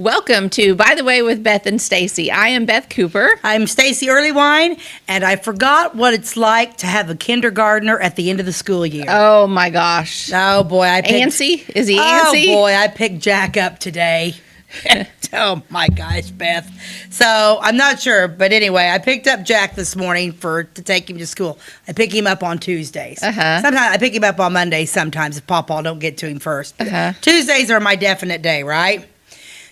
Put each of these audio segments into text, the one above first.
Welcome to By the Way with Beth and Stacey. I am Beth Cooper. I'm Stacey Earlywine, and I forgot what it's like to have a kindergartner at the end of the school year. Oh my gosh. Oh boy, I picked... Antsy? Is he antsy? Oh boy, I picked Jack up today. Oh my gosh, Beth. So I'm not sure, but anyway, I picked up Jack this morning to take him to school. I pick him up on Tuesdays. Sometimes I pick him up on Mondays sometimes if Pawpaw don't get to him first. Tuesdays are my definite day, right?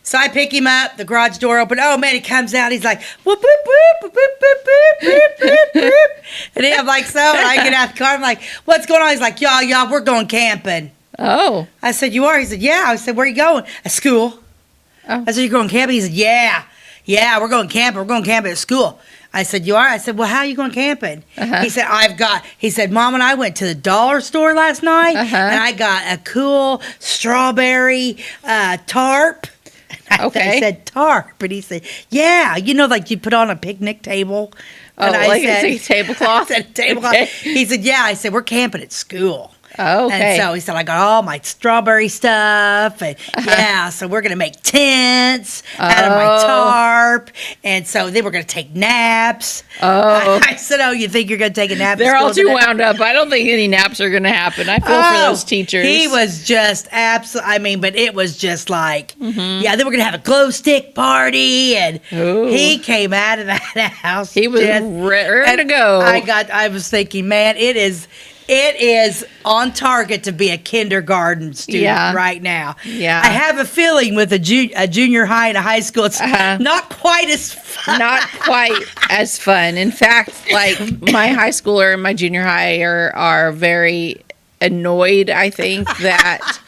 So I pick him up, the garage door open. Oh man, he comes out. He's like, whoop, whoop, whoop, whoop, whoop, whoop, whoop, whoop, whoop. And I'm like, so? And I get out the car. I'm like, what's going on? He's like, y'all, we're going camping. Oh. I said, you are? He said, yeah. I said, where are you going? At school. Oh. I said, you're going camping? He said, yeah, we're going camping. We're going camping at school. I said, you are? I said, well, how are you going camping? He said, Mom and I went to the dollar store last night, and I got a cool strawberry tarp. I said, tarp. And he said, yeah, like you put on a picnic table. And a tablecloth? I said, tablecloth. Okay. He said, yeah. I said, we're camping at school. Oh, okay. And so he said, I got all my strawberry stuff. And so we're going to make tents out of my tarp. And so then we're going to take naps. Oh. I said, you think you're going to take a nap? They're all too wound up. I don't think any naps are going to happen. I feel for those teachers. He was just but it was just like, then we're going to have a glow stick party. And he came out of that house. He was ready to go. I was thinking, man, it is on target to be a kindergarten student right now. Yeah. I have a feeling with a junior high and a high school, it's not quite as fun. Not quite as fun. In fact, like my high schooler and my junior high are very annoyed, I think, that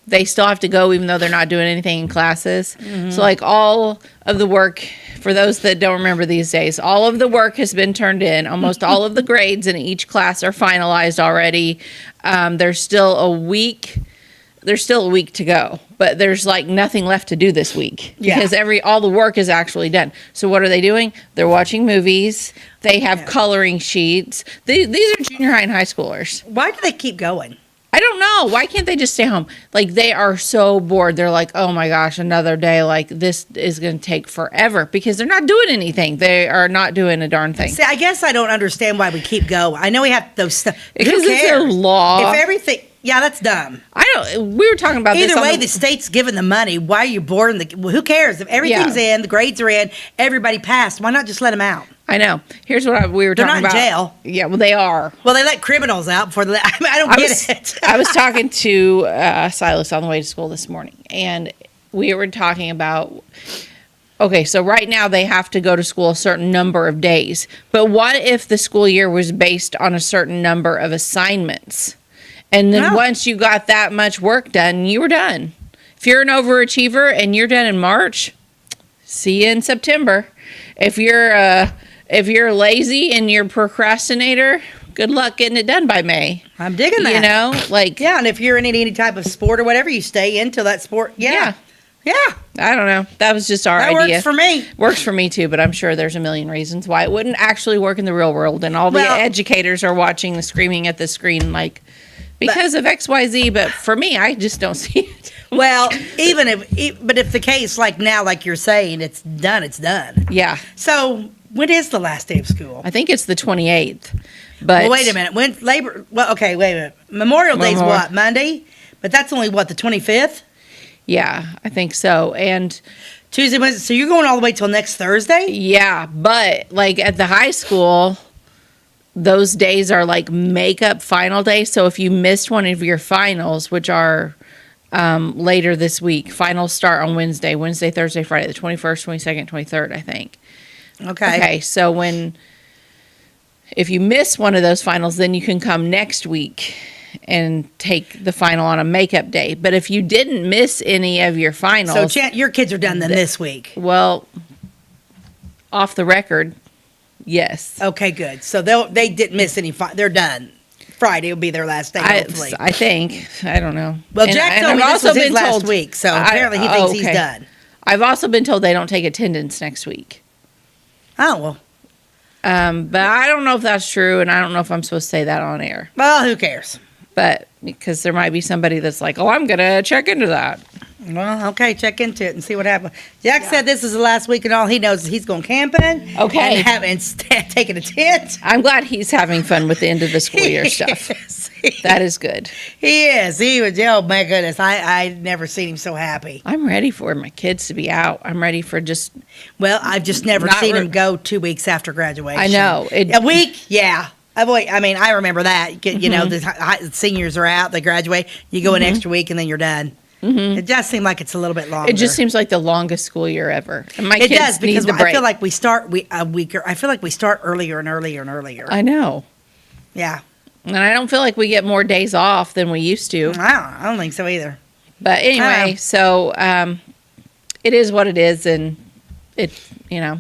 they still have to go even though they're not doing anything in classes. So like all of the work, for those that don't remember these days, all of the work has been turned in. Almost all of the grades in each class are finalized already. There's still a week to go, but there's like nothing left to do this week because all the work is actually done. So what are they doing? They're watching movies. They have coloring sheets. These are junior high and high schoolers. Why do they keep going? I don't know. Why can't they just stay home? Like, they are so bored. They're like, oh my gosh, another day. Like, this is going to take forever because they're not doing anything. They are not doing a darn thing. See, I guess I don't understand why we keep going. I know we have those stuff. Because it's a law. If everything, that's dumb. We were talking about Either this. Either way, the state's giving the money. Why are you bored? Who cares? If everything's in, the grades are in, everybody passed, why not just let them out? I know. Here's what we were talking about. They're not in jail. Yeah, well, they are. Well, they let criminals out before I don't get it. I was talking to Silas on the way to school this morning, and we were talking about, okay, so right now they have to go to school a certain number of days. But what if the school year was based on a certain number of assignments? And then once you got that much work done, you were done. If you're an overachiever and you're done in March, see you in September. If you're lazy and you're a procrastinator, good luck getting it done by May. I'm digging that. And if you're in any type of sport or whatever, you stay into that sport. Yeah. I don't know. That was just our idea. That works for me. Works for me too, but I'm sure there's a million reasons why it wouldn't actually work in the real world. And all the educators are watching the screaming at the screen because of XYZ. But for me, I just don't see it. Well, if the case like now, like you're saying, it's done, it's done. Yeah. So when is the last day of school? I think it's the 28th. But well, wait a minute. Wait a minute. Memorial Day's what, Monday? But that's only what, the 25th? Yeah, I think so. And Tuesday, Wednesday. So you're going all the way till next Thursday? Yeah, but like at the high school, those days are like makeup final days. So if you missed one of your finals, which are later this week, finals start on Wednesday, Thursday, Friday, the 21st, 22nd, 23rd, I think. Okay, so if you miss one of those finals, then you can come next week and take the final on a makeup day. But if you didn't miss any of your finals... So your kids are done then this week? Well, off the record, yes. Okay, good. So they didn't miss any... They're done. Friday will be their last day, hopefully. I think. I don't know. Well, Jack told me this was his last week, so apparently he thinks he's done. I've also been told they don't take attendance next week. Oh, well. But I don't know if that's true, and I don't know if I'm supposed to say that on air. Well, who cares? But because there might be somebody that's like, oh, I'm going to check into that. Well, okay, check into it and see what happens. Jack said this is the last week, and all he knows is he's going camping. Okay. And taking a tent. I'm glad he's having fun with the end of the school year stuff. That is good. He is. He was. Oh my goodness, I never seen him so happy. I'm ready for my kids to be out. I'm ready for just. Well, I've just never Not seen re- him go 2 weeks after graduation. I know. A week, yeah. I mean, I remember that. You know, the seniors are out, they graduate. You go an extra week, and then you're done. It does seem like it's a little bit longer. It just seems like the longest school year ever. And my It kids does, because need the I break. feel like we start I feel like we start earlier and earlier and earlier. I know. Yeah. And I don't feel like we get more days off than we used to. I don't think so either. But anyway, so it is what it is, and it, you know.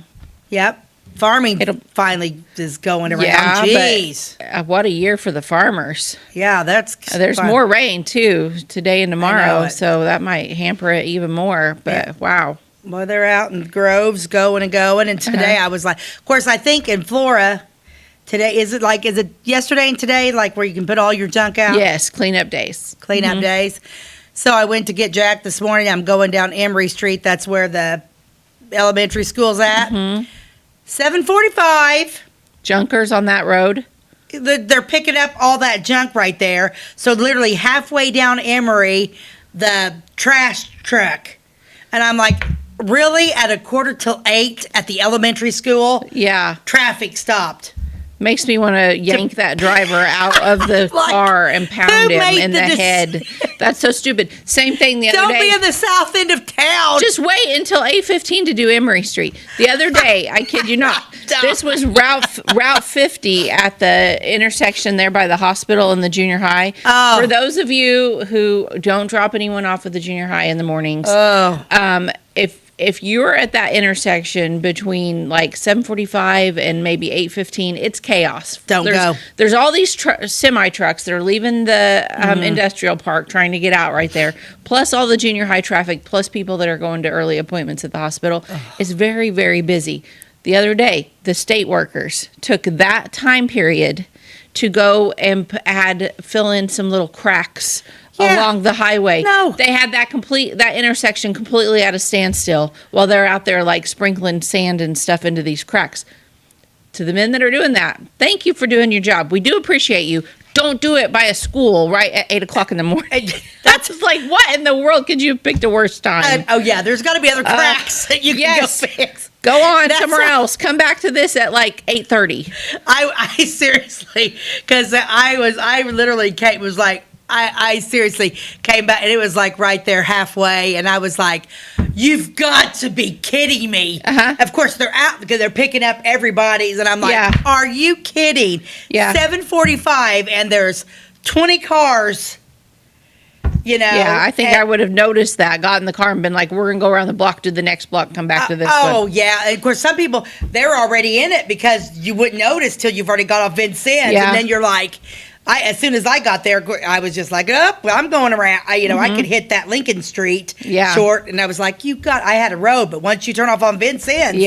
Yep. Farming finally is going around. Yeah, Jeez. but what a year for the farmers. Yeah, that's There's fun. more rain, too, today and know tomorrow, it. so that might hamper it even more. But, wow. Well, they're out in groves going and going. And today I was like, of course, I think in Flora, today, is it yesterday and today, like where you can put all your junk out? Yes, cleanup days. Cleanup days. So I went to get Jack this morning. I'm going down Emory Street. That's where the elementary school's at. 7:45. Junkers on that road. They're picking up all that junk right there. So literally halfway down Emory, the trash truck. And I'm like, really? At 7:45 at the elementary school? Yeah. Traffic stopped. Makes me want to yank that driver out of the Like, car and pound who him made in the the head. That's so stupid. Same thing the other Don't day. be in the south end of town. Just wait until 8:15 to do Emory Street. The other day, I kid you not, this was Route 50 at the intersection there by the hospital and the junior high. Oh. For those of you who don't drop anyone off at the junior high in the mornings, if you're at that intersection between like 7:45 and maybe 8:15, it's chaos. Don't go. There's all these semi trucks that are leaving the industrial park trying to get out right there, plus all the junior high traffic, plus people that are going to early appointments at the hospital. It's very, very busy. The other day, the state workers took that time period to go and fill in some little cracks along the highway. No. They had that intersection completely at a standstill while they're out there like sprinkling sand and stuff into these cracks. To the men that are doing that, thank you for doing your job. We do appreciate you. Don't do it by a school right at 8:00 in the morning. That's like, what in the world could you have picked a worse time? Oh yeah, there's got to be other cracks that you can go fix. Go on somewhere else. Come back to this at like 8:30. I seriously, because I literally was like, I seriously came back, and it was like right there halfway, and I was like, you've got to be kidding me. Of course, they're out because they're picking up everybody's, and I'm like, are you kidding? 7:45, and there's 20 cars. You know, I think I would have noticed that, got in the car and been like, we're going to go around the block, do the next block, come back to this one. Oh, yeah. And of course, some people, they're already in it because you wouldn't notice till you've already got off Vincennes. And then you're like, as soon as I got there, I was just like, I'm going around. I could hit that Lincoln Street short. And I was like, I had a road, but once you turn off on Vincennes.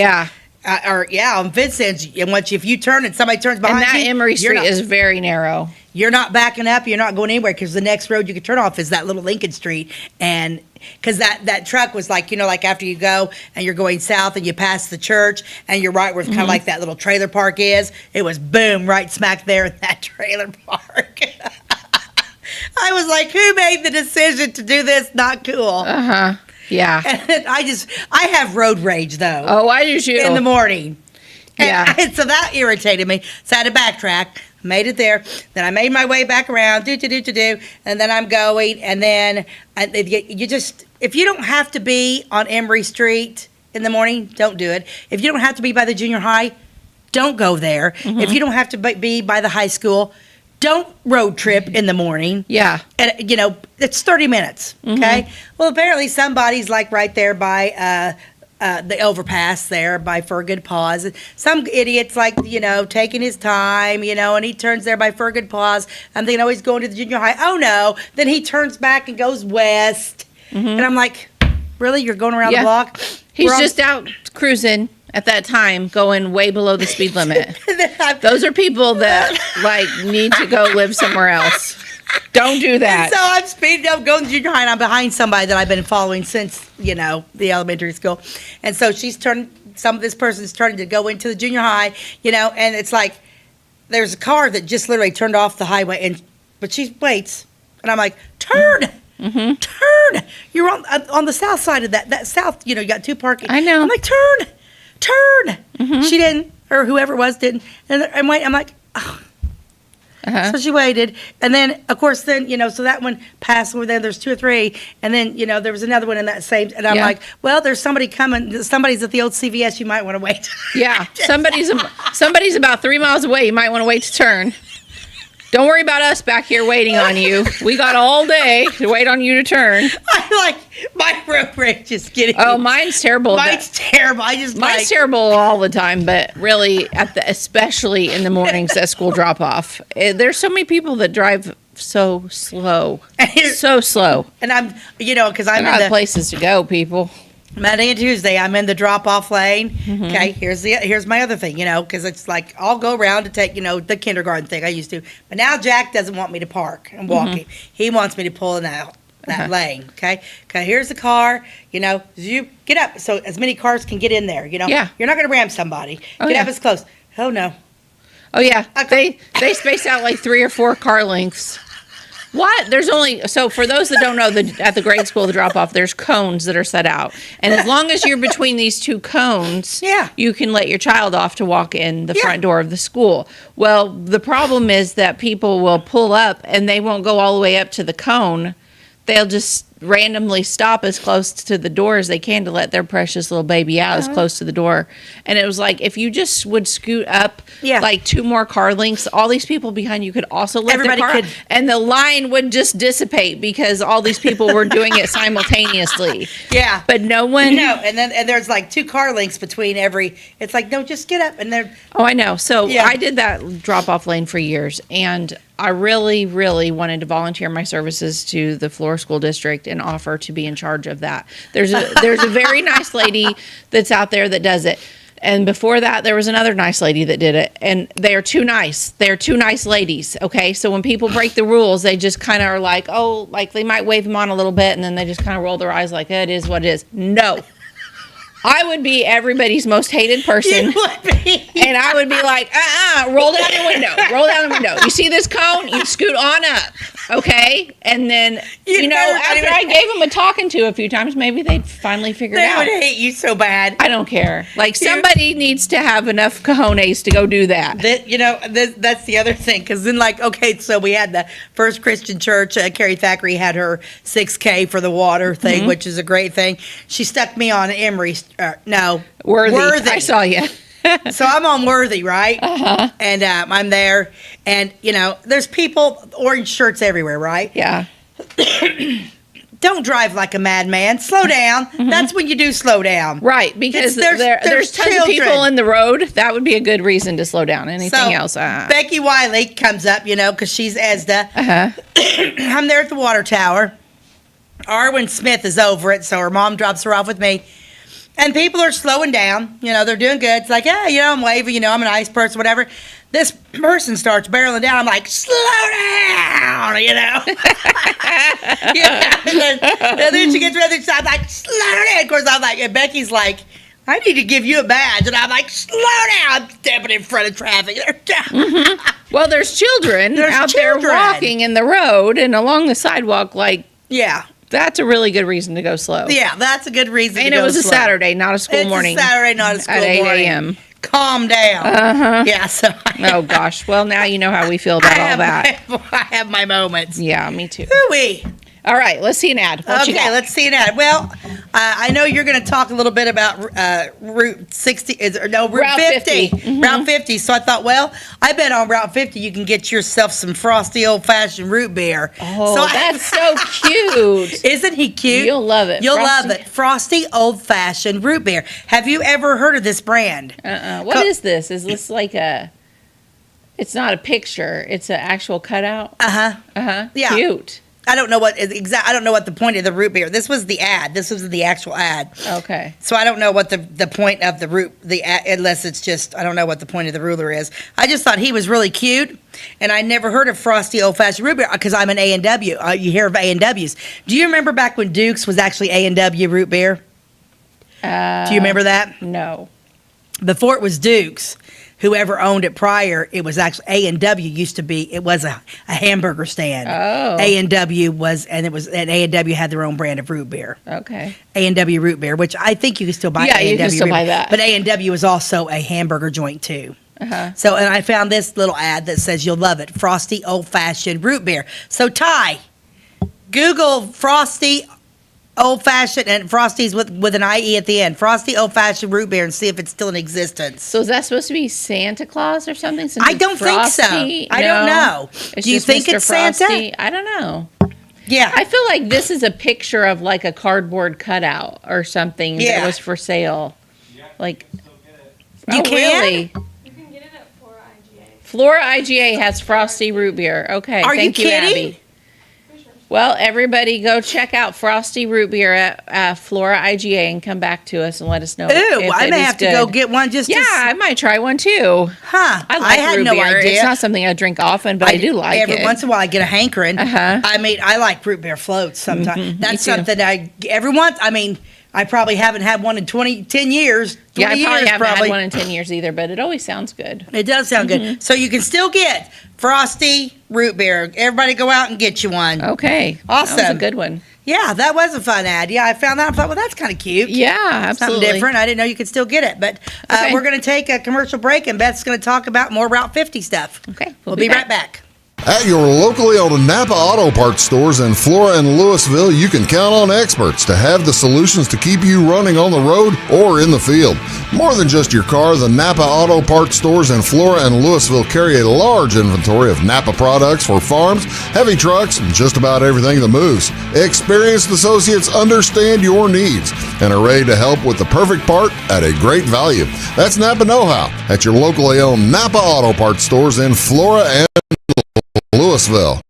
On Vincennes, and if you turn and somebody turns behind you. And that Emory Street is very narrow. You're not backing up. You're not going anywhere because the next road you can turn off is that little Lincoln Street. And because that truck was like, like after you go and you're going south and you pass the church and you're right where it's kind of like that little trailer park is. It was boom, right smack there in that trailer park. I was like, who made the decision to do this? Not cool. Yeah. And I have road rage though. Oh, I do too. In the morning. Yeah. And so that irritated me. So I had to backtrack. Made it there. Then I made my way back around. And then I'm going. And then if you don't have to be on Emory Street in the morning, don't do it. If you don't have to be by the junior high, don't go there. If you don't have to be by the high school, don't road trip in the morning. Yeah. And, it's 30 minutes. Okay. Well, apparently somebody's like right there by the overpass there by Fergus Paws. Some idiot's like, taking his time, and he turns there by Fergus Paws. I'm thinking, he's going to the junior high. Oh, no. Then he turns back and goes west. And I'm like, really? You're going around the block? He's just out cruising at that time, going way below the speed limit. Those are people that, need to go live somewhere else. Don't do that. And so I'm speeding up, going to junior high, and I'm behind somebody that I've been following since, the elementary school. And so this person's turning to go into the junior high, and it's like, there's a car that just literally turned off the highway, but she waits. And I'm like, turn! Turn! You're on the south side of that south, you got two parking. I know. I'm like, turn! She didn't, or whoever it was didn't. And wait, I'm like, oh. So she waited, and then, of course, so that one passed over there. There's 2 or 3, and then, there was another one in that same, and I'm like, well, there's somebody coming. Somebody's at the old CVS. You might want to wait. Yeah, somebody's about 3 miles away. You might want to wait to turn. Don't worry about us back here waiting on you. We got all day to wait on you to turn. I'm like, my road rage is getting. Oh, mine's terrible. Mine's terrible. Mine's terrible all the time, but really, especially in the mornings at school drop off. There's so many people that drive so slow, so slow. And I'm, because I'm in the places to go, people. Monday and Tuesday, I'm in the drop-off lane. Okay, here's my other thing, because it's like I'll go around to take, the kindergarten thing I used to. But now Jack doesn't want me to park and walk. He wants me to pull in that lane. Okay, here's the car. You get up so as many cars can get in there. Yeah. You're not going to ram somebody. Get up as close. Oh no. Oh yeah, they space out like 3 or 4 car lengths. What? So for those that don't know, at the grade school, the drop-off, there's cones that are set out. And as long as you're between these 2 cones, you can let your child off to walk in the front door of the school. Well, the problem is that people will pull up and they won't go all the way up to the cone. They'll just randomly stop as close to the door as they can to let their precious little baby out as close to the door. And it was like, if you just would scoot up like 2 more car lengths, all these people behind you could also let their car out, and the line would just dissipate because all these people were doing it simultaneously. Yeah. But no one... and there's like 2 car lengths between every... It's like, no, just get up and they're... Oh, I know. So I did that drop-off lane for years, and I really, really wanted to volunteer my services to the Flora School District and offer to be in charge of that. There's a very nice lady that's out there that does it. And before that, there was another nice lady that did it. And they are too nice. They're 2 nice ladies, okay? So when people break the rules, they just kind of are like, oh, like they might wave them on a little bit, and then they just kind of roll their eyes like, it is what it is. No. I would be everybody's most hated person. You would be. And I would be like, roll down the window. Roll down the window. You see this cone? You scoot on up. Okay? And then, after I gave them a talking to a few times, maybe they'd finally figure it out. They would hate you so bad. I don't care. Like, somebody needs to have enough cojones to go do that. That's the other thing. Because then, so we had the First Christian Church. Carrie Thackeray had her 6K for the water thing, which is a great thing. She stuck me on Emory. Worthy. I saw you. So I'm on Worthy, right? And I'm there, and there's people, orange shirts everywhere, right? Yeah. Don't drive like a madman. Slow down. That's when you do slow down, right? Because there's tons of people in the road. That would be a good reason to slow down. Anything else? Becky Wiley comes up, because she's ESDA. I'm there at the water tower. Arwen Smith is over it, so her mom drops her off with me. And people are slowing down. They're doing good. It's like, I'm waving, I'm a nice person, whatever. This person starts barreling down. I'm like, slow down, and then she gets ready to stop, like, slow down. Of course, I'm like, and Becky's like, I need to give you a badge. And I'm like, slow down. I'm stepping in front of traffic. Well, there's children there walking in the road and along the sidewalk, that's a really good reason to go slow. Yeah, that's a good reason to go slow. And it was a Saturday, not a school morning. It's a Saturday, not a school morning. At 8 a.m. Calm down. Yeah, so. Oh, gosh. Well, now you know how we feel about all that. I have my moments. Yeah, me too. Hooey. All right, let's see an ad. What you got? Let's see an ad. Well, I know you're going to talk a little bit about Route 60, Route 50. Route 50. So I thought, I bet on Route 50 you can get yourself some frosty old-fashioned root beer. Oh, that's so cute. Isn't he cute? You'll love it. You'll love it. Frosty old-fashioned root beer. Have you ever heard of this brand? What is this? Is this like it's not a picture. It's an actual cutout? Yeah. Cute. I don't know what I don't know what the point of the root beer. This was the ad. This was the actual ad. Okay. So I don't know what the point of the ad, unless it's just I don't know what the point of the ruler is. I just thought he was really cute, and I never heard of Frosty Old Fashioned Root Beer because I'm an A&W. You hear of A&Ws. Do you remember back when Duke's was actually A&W root beer? Do you remember that? No. Before it was Duke's, whoever owned it prior, it was actually A&W used to be, it was a hamburger stand. Oh. A&W was, and A&W had their own brand of root beer. Okay. A&W root beer, which I think you can still buy Yeah, A&W you can still root buy beer. that. But A&W is also a hamburger joint too. Uh-huh. So, and I found this little ad that says you'll love it. Frosty Old Fashioned Root Beer. So, Ty, Google Frosty Old Fashioned, and Frosty's with an IE at the end. Frosty Old Fashioned Root Beer, and see if it's still in existence. So is that supposed to be Santa Claus or something? Since I don't think so. Frosty? I don't know. It's Do you just think Mr. it's Frosty? Santa? I don't know. Yeah. I feel like this is a picture of like a cardboard cutout or something that was for sale. Like, You can? Really? You can get it at Flora IGA. Flora IGA has Frosty root beer. Okay, Are you thank you, kidding? Abby. Well, everybody go check out Frosty root beer at Flora IGA and come back to us and let us know. Ooh, if I it may is have to good. go get one just Yeah, to I might try one too. Huh. I like had root no beer. idea. It's not something I drink often, but I do like every it. once in a while I get a hankering. Uh-huh. I like root beer floats sometimes. That's too. something I probably haven't had one in 10 years. 20 Yeah, I probably years, haven't had one in 10 years either, but it always sounds good. It does sound good. So you can still get Frosty root beer. Everybody go out and get you one. Okay. Awesome. That was a good one. Yeah, that was a fun ad. Yeah, I found that. I thought, well, that's kind of cute. Yeah, absolutely. Something different. I didn't know you could still get it. But Okay. we're going to take a commercial break, and Beth's going to talk about more Route 50 stuff. Okay. We'll be right back. At your locally owned Napa Auto Parts stores in Flora and Louisville, you can count on experts to have the solutions to keep you running on the road or in the field. More than just your car, the Napa Auto Parts stores in Flora and Louisville carry a large inventory of Napa products for farms, heavy trucks, and just about everything that moves. Experienced associates understand your needs and are ready to help with the perfect part at a great value. That's Napa Know-How at your locally owned Napa Auto Parts stores in Flora and Louisville.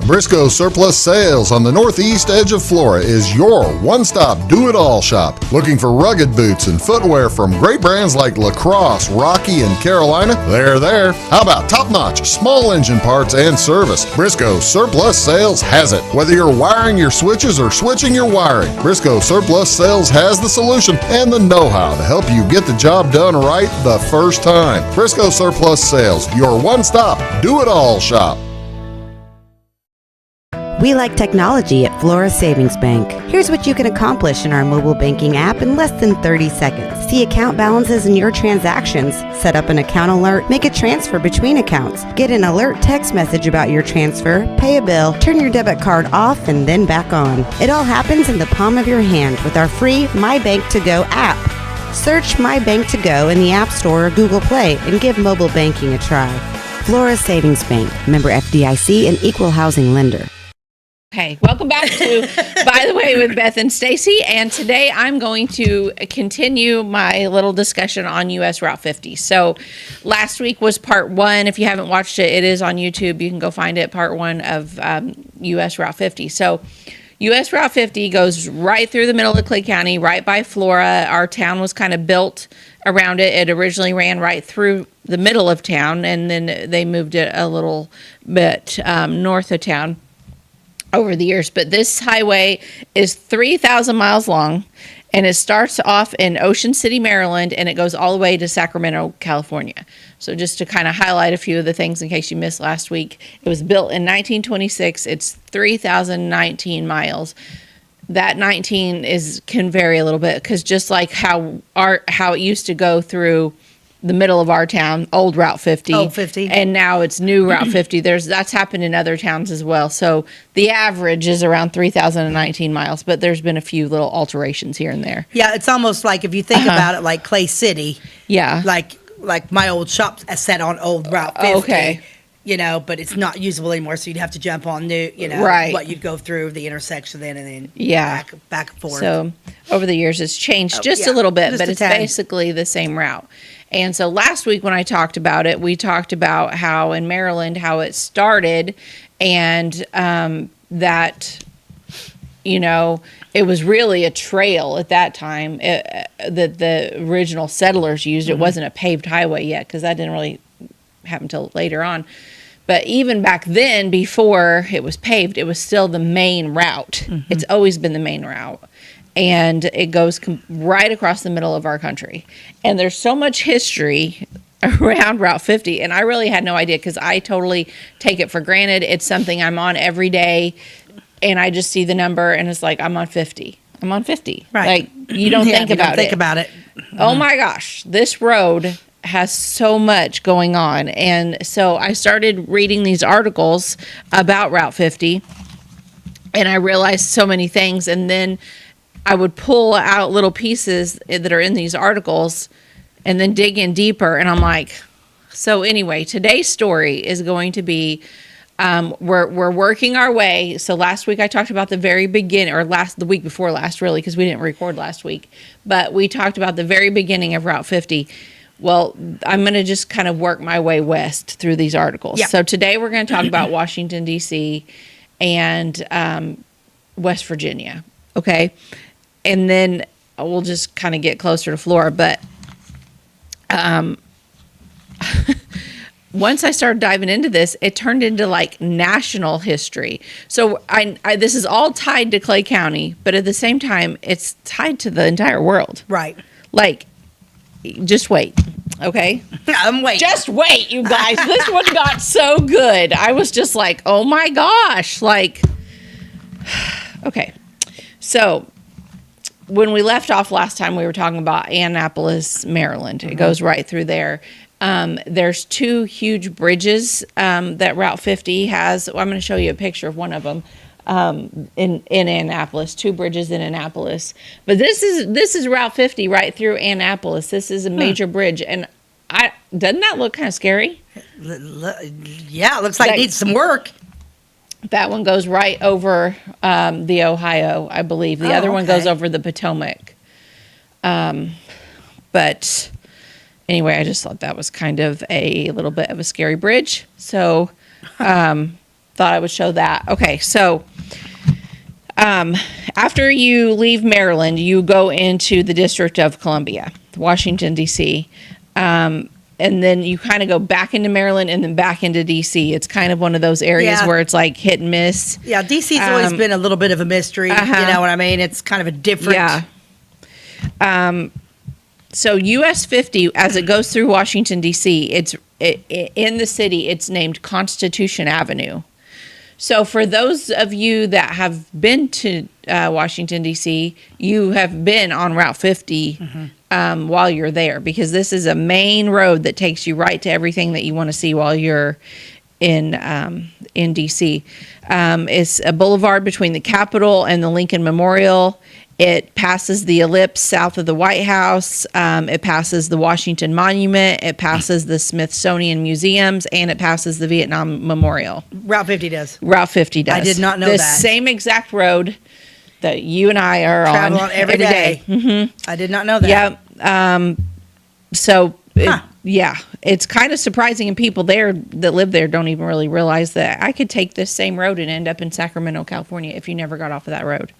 Briscoe Surplus Sales on the northeast edge of Flora is your one-stop do-it-all shop. Looking for rugged boots and footwear from great brands like Lacrosse, Rocky, and Carolina? They're there. How about top-notch small engine parts and service? Briscoe Surplus Sales has it. Whether you're wiring your switches or switching your wiring, Briscoe Surplus Sales has the solution and the know-how to help you get the job done right the first time. Briscoe Surplus Sales, your one-stop do-it-all shop. We like technology at Flora Savings Bank. Here's what you can accomplish in our mobile banking app in less than 30 seconds. See account balances in your transactions, set up an account alert, make a transfer between accounts, get an alert text message about your transfer, pay a bill, turn your debit card off and then back on. It all happens in the palm of your hand with our free My Bank to Go app. Search My Bank to Go in the App Store or Google Play and give mobile banking a try. Flora Savings Bank, member FDIC and equal housing lender. Okay, welcome back to By the Way with Beth and Stacey, and today I'm going to continue my little discussion on US Route 50. So last week was part one. If you haven't watched it, it is on YouTube. You can go find it, part one of US Route 50. So US Route 50 goes right through the middle of Clay County, right by Flora. Our town was kind of built around it. It originally ran right through the middle of town, and then they moved it a little bit north of town over the years. But this highway is 3,000 miles long, and it starts off in Ocean City, Maryland, and it goes all the way to Sacramento, California. So just to kind of highlight a few of the things in case you missed last week, it was built in 1926. It's 3,019 miles. That 19 can vary a little bit, because just like how it used to go through the middle of our town, old Route 50. Old 50. And now it's new Route 50. That's happened in other towns as well. So the average is around 3,019 miles, but there's been a few little alterations here and there. Yeah, it's almost like if you think about it, like Clay City. Yeah. Like my old shop set on old Route 50. Okay. You know, but it's not usable anymore, so you'd have to jump on new, Right. what you'd go through the intersection then and then Yeah. back and forth. So over the years, it's changed just yeah, a little bit, just but a it's tad. basically the same route. And so last week when I talked about it, we talked about how in Maryland, how it started, and that, you know, it was really a trail at that time that the original settlers used. It wasn't a paved highway yet, because that didn't really happen until later on. But even back then, before it was paved, it was still the main route. It's always been the main route. And it goes right across the middle of our country. And there's so much history around Route 50. And I really had no idea, because I totally take it for granted. It's something I'm on every day. And I just see the number and it's like, I'm on 50. I'm on 50. Right. Like, you don't think about it. Think about it. Oh my gosh, this road has so much going on. And so I started reading these articles about Route 50, and I realized so many things. And then I would pull out little pieces that are in these articles and then dig in deeper. And I'm like, so anyway, today's story is going to be, we're working our way. So last week I talked about the very beginning, or the week before last, really, because we didn't record last week, but we talked about the very beginning of Route 50. Well, I'm going to just kind of work my way west through these articles. Yep. So today we're going to talk about Washington, D.C. and West Virginia. Okay. And then we'll just kind of get closer to Florida. But once I started diving into this, it turned into like national history. So I this is all tied to Clay County, but at the same time, it's tied to the entire world. Right. Like, just wait, okay? I'm waiting. Just wait, you guys. This one got so good. I was just like, oh my gosh. Like, okay. So when we left off last time, we were talking about Annapolis, Maryland. It goes right through there. There's two huge bridges that Route 50 has. Well, I'm going to show you a picture of one of them in Annapolis. Two bridges in Annapolis. But this is Route 50 right through Annapolis. This is a major bridge, and doesn't that look kind of scary? Yeah, it looks like it needs some work. That one goes right over the Ohio, I believe. The other one goes over the Potomac. But anyway, I just thought that was kind of a little bit of a scary bridge. So thought I would show that. Okay, so after you leave Maryland, you go into the District of Columbia, Washington, D.C., and then you kind of go back into Maryland and then back into D.C. It's kind of one of those areas where it's like hit and miss. Yeah, D.C.'s always been a little bit of a mystery. You know what I mean? It's kind of a different... Yeah. So US 50, as it goes through Washington, D.C., in the city, it's named Constitution Avenue. So for those of you that have been to Washington, D.C., you have been on Route 50 while you're there, because this is a main road that takes you right to everything that you want to see while you're in D.C. It's a boulevard between the Capitol and the Lincoln Memorial. It passes the Ellipse south of the White House. It passes the Washington Monument. It passes the Smithsonian Museums, and it passes the Vietnam Memorial. Route 50 does. Route 50 does. I did not know the that. Same exact road that you and I are Travel on every day. I did not know that. Yeah. Yeah, it's kind of surprising, and people there that live there don't even really realize that I could take this same road and end up in Sacramento, California if you never got off of that road.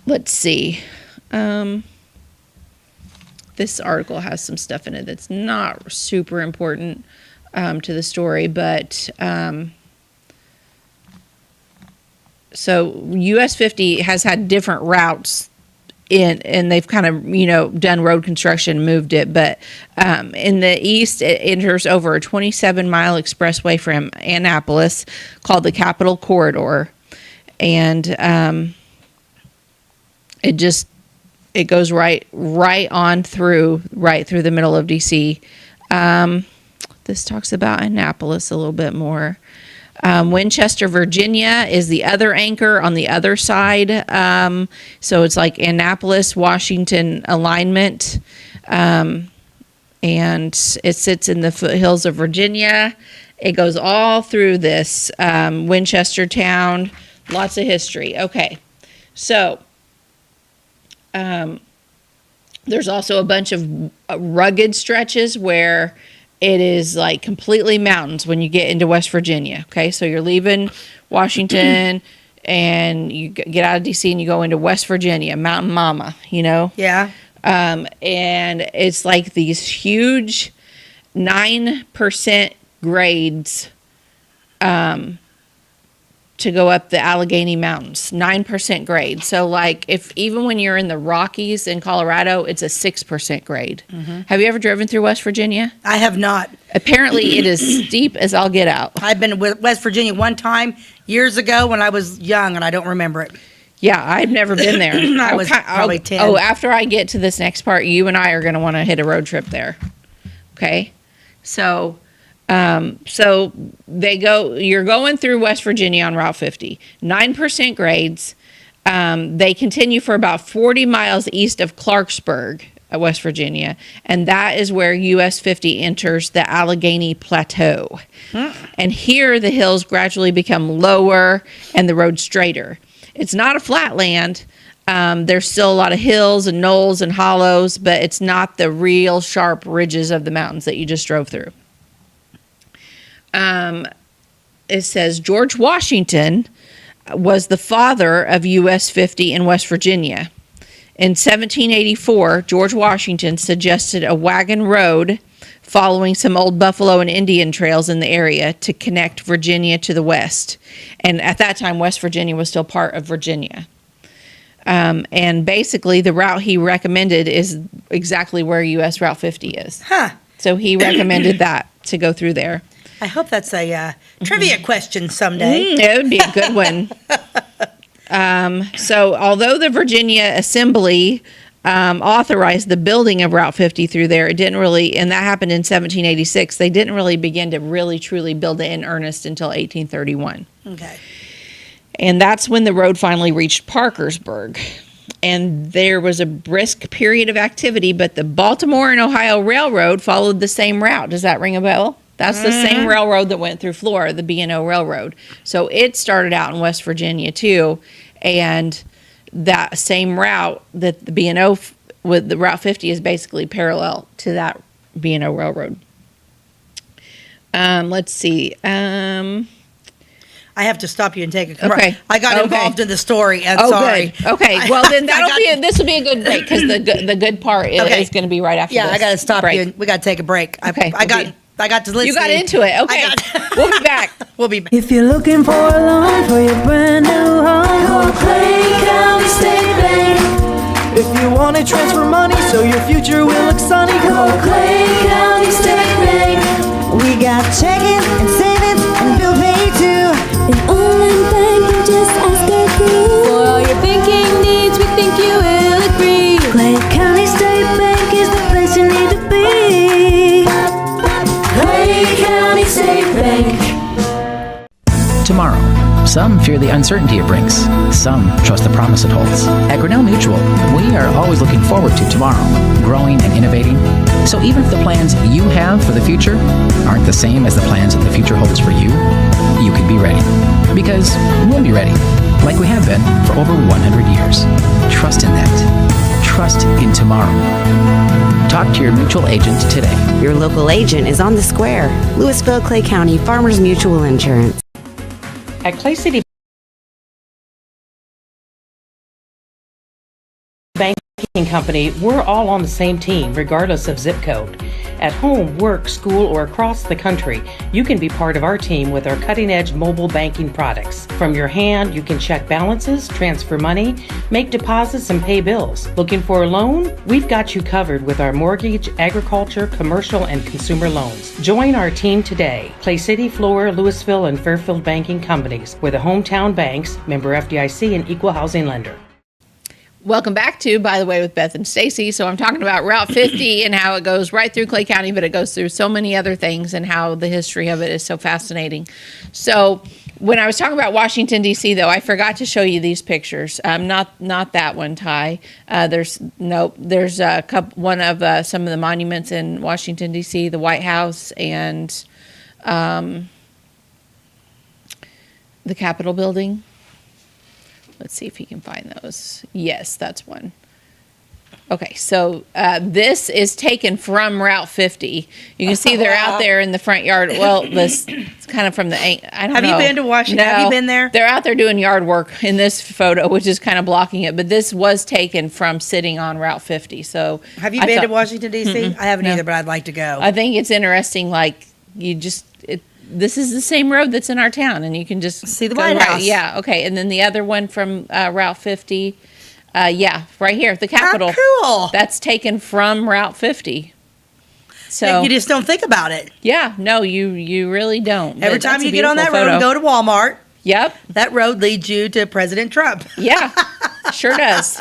Let's see. This article has some stuff in it that's not super important to the story, but so US 50 has had different routes and they've kind of, done road construction, moved it. But in the east, it enters over a 27-mile expressway from Annapolis called the Capitol Corridor. And it goes right through the middle of DC. This talks about Annapolis a little bit more. Winchester, Virginia is the other anchor on the other side. So it's like Annapolis, Washington alignment. And it sits in the foothills of Virginia. It goes all through this Winchester town. Lots of history. Okay. So there's also a bunch of rugged stretches where it is like completely mountains when you get into West Virginia. Okay, so you're leaving Washington and you get out of DC and you go into West Virginia, Mountain Mama, you know? Yeah. And it's like these huge 9% grades to go up the Allegheny Mountains, 9% grade. So like even when you're in the Rockies in Colorado, it's a 6% grade. Have you ever driven through West Virginia? I have not. Apparently it is steep as all get out. I've been to West Virginia one time years ago when I was young, and I don't remember it. Yeah, I've never been there. I was probably 10. Oh, after I get to this next part, you and I are going to want to hit a road trip there. Okay? So you're going through West Virginia on Route 50, 9% grades. They continue for about 40 miles east of Clarksburg, West Virginia, and that is where US 50 enters the Allegheny Plateau. And here the hills gradually become lower and the road straighter. It's not a flat land. There's still a lot of hills and knolls and hollows, but it's not the real sharp ridges of the mountains that you just drove through. It says George Washington was the father of US 50 in West Virginia. In 1784, George Washington suggested a wagon road following some old buffalo and Indian trails in the area to connect Virginia to the west. And at that time, West Virginia was still part of Virginia. And basically, the route he recommended is exactly where US Route 50 is. Huh. So he recommended that to go through there. I hope that's a trivia question someday. It would be a good one. So although the Virginia Assembly authorized the building of Route 50 through there, it didn't really, and that happened in 1786, they didn't really begin to really truly build it in earnest until 1831. Okay. And that's when the road finally reached Parkersburg. And there was a brisk period of activity, but the Baltimore and Ohio Railroad followed the same route. Does that ring a bell? That's the same railroad that went through Florida, the B&O Railroad. So it started out in West Virginia too, and that same route that the B&O with the Route 50 is basically parallel to that B&O Railroad. Let's see. I have to stop you and take a commercial. Okay. I got involved in the story. And sorry. Good. Okay. Well, then this will be a good break because the good part is going to be right after this. Yeah, I got to stop break. you. And we got to take a break. Okay. I got to listen. You got into it. Okay. We'll be back. We'll be back. If you're looking for a loan for your brand new home, call Clay County State Bank. If you want to transfer money so your future will look sunny, call Clay County State Bank. We got checking and savings and bill pay too. An online bank, just ask our crew. For all your banking needs, we think you will agree. Clay County State Bank is the place you need to be. Clay County State Bank. Tomorrow. Some fear the uncertainty it brings. Some trust the promise it holds. At Grinnell Mutual, we are always looking forward to tomorrow, growing and innovating. So even if the plans you have for the future aren't the same as the plans that the future holds for you, you can be ready. Because we'll be ready, like we have been for over 100 years. Trust in that. Trust in tomorrow. Talk to your mutual agent today. Your local agent is on the square. Louisville, Clay County Farmers Mutual Insurance. At Clay City Banking Company, we're all on the same team, regardless of zip code. At home, work, school, or across the country, you can be part of our team with our cutting-edge mobile banking products. From your hand, you can check balances, transfer money, make deposits, and pay bills. Looking for a loan? We've got you covered with our mortgage, agriculture, commercial, and consumer loans. Join our team today. Clay City, Flora, Louisville, and Fairfield Banking Companies. We're the hometown banks, member FDIC, and equal housing lender. Welcome back to By the Way with Beth and Stacey. So I'm talking about Route 50 and how it goes right through Clay County, but it goes through so many other things and how the history of it is so fascinating. So when I was talking about Washington, D.C., though, I forgot to show you these pictures. Not that one, Ty. There's a couple, one of some of the monuments in Washington, D.C., the White House and the Capitol building. Let's see if he can find those. Yes, that's one. Okay, so this is taken from Route 50. You can see they're out there in the front yard. Well, this it's kind of from the I don't know. Have you been to Washington? No, Have you been there? They're out there doing yard work in this photo, which is kind of blocking it. But this was taken from sitting on Route 50. So Have you been to Washington, D.C.? I haven't no. either, but I'd like to go. I think it's interesting. Like this is the same road that's in our town, and you can just See the go White right- House. Yeah, okay. And then the other one from Route 50. Yeah, right here, the Capitol. cool. That's taken from Route 50. So You just don't think about it. yeah, no, you really don't. Every But time that's a you get on that beautiful road and photo. go to Walmart, Yep, that road leads you to President Trump. yeah, sure does,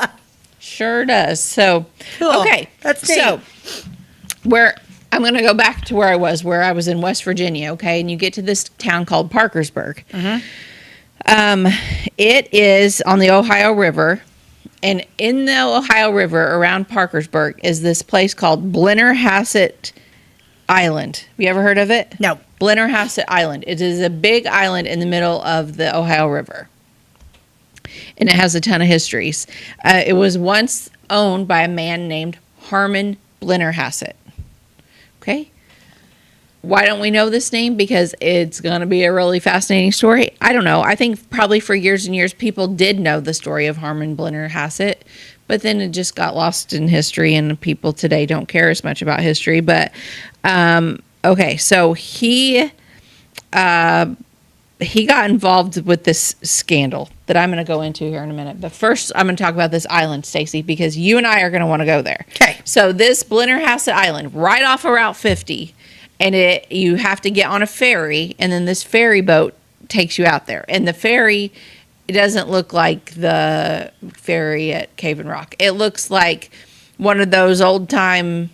sure does. So Cool. okay, That's neat. so where I'm going to go back to where I was in West Virginia. Okay, and you get to this town called Parkersburg. It is on the Ohio River. And in the Ohio River around Parkersburg is this place called Blennerhassett Island. Have you ever heard of it? No. Blennerhassett Island. It is a big island in the middle of the Ohio River. And it has a ton of histories. It was once owned by a man named Harmon Blennerhassett. Okay? Why don't we know this name? Because it's going to be a really fascinating story. I don't know. I think probably for years and years, people did know the story of Harmon Blennerhassett, but then it just got lost in history, and people today don't care as much about history. But okay, so he got involved with this scandal that I'm going to go into here in a minute. But first, I'm going to talk about this island, Stacey, because you and I are going to want to go there. Okay. So this Blennerhassett Island, right off of Route 50. And you have to get on a ferry, and then this ferry boat takes you out there. And the ferry, it doesn't look like the ferry at Cave and Rock. It looks like one of those old-time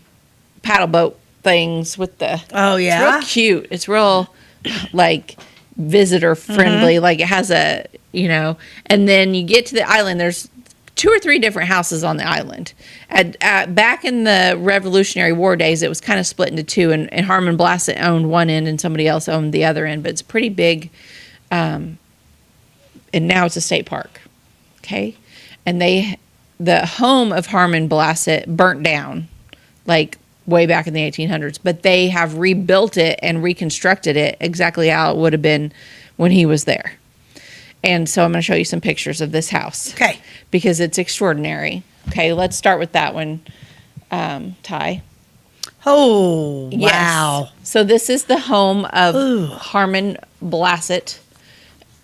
paddle boat things with the... Oh, yeah? It's real cute. It's real, like, visitor-friendly. Like, it has a, And then you get to the island, there's 2 or 3 different houses on the island. Back in the Revolutionary War days, it was kind of split into 2, and Harmon Blassett owned one end and somebody else owned the other end. But it's pretty big, and now it's a state park. Okay, and the home of Harmon Blassett burnt down, like way back in the 1800s. But they have rebuilt it and reconstructed it exactly how it would have been when he was there. And so I'm going to show you some pictures of this house. Okay. Because it's extraordinary. Okay, let's start with that one, Ty. Oh, Yes. wow. So this is the home of Harmon Blassett.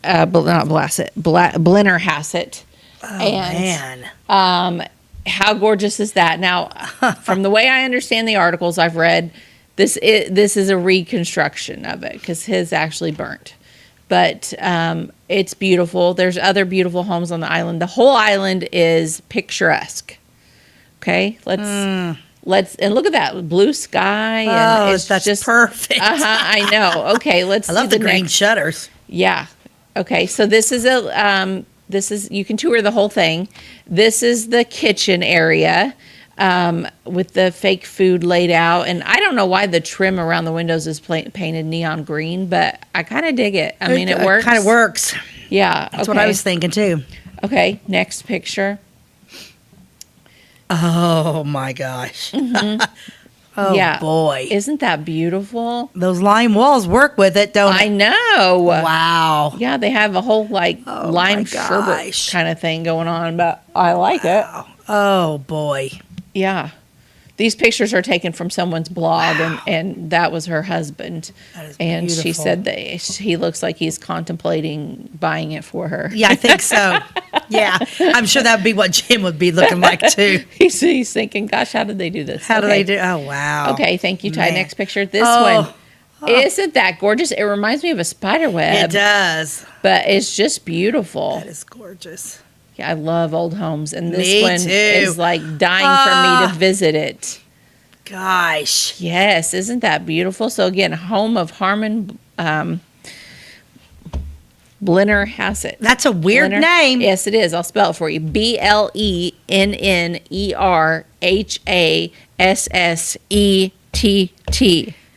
Blennerhassett. Oh, And, man. How gorgeous is that? Now, from the way I understand the articles I've read, this is a reconstruction of it because his actually burnt. But it's beautiful. There's other beautiful homes on the island. The whole island is picturesque. Okay, let's and look at that blue sky. And Oh, it's that's just perfect. I know. Okay, let's. I love see the green next. shutters. Yeah. Okay, so this is you can tour the whole thing. This is the kitchen area. With the fake food laid out. And I don't know why the trim around the windows is painted neon green, but I kind of dig it. I mean, it works. Kind of works. Yeah. That's what I was thinking, too. Okay, next picture. Oh, my gosh. Oh, Yeah. boy. Isn't that beautiful? Those lime walls work with it, don't I they? know. Wow. Yeah, they have a whole lime my sherbet gosh. kind of thing going on, but I like it. Oh, boy. Yeah. These pictures are taken from someone's blog, and that was her husband. That is and she beautiful. said that he looks like he's contemplating buying it for her. Yeah, I think so. Yeah. I'm sure that would be what Jim would be looking like, too. He's thinking, gosh, how did they do this? How do they do? Oh, wow. Okay, thank you, Ty. Man. Next picture. This Oh. one. Isn't that gorgeous? It reminds me of a spider web. It does. But it's just beautiful. That is gorgeous. Yeah, I love old homes. And this Me one too. is like dying for me to visit it. Gosh. Yes, isn't that beautiful? So again, home of Harmon Blennerhassett. That's a weird Blenner- name. Yes, it is. I'll spell it for you. Blennerhassett.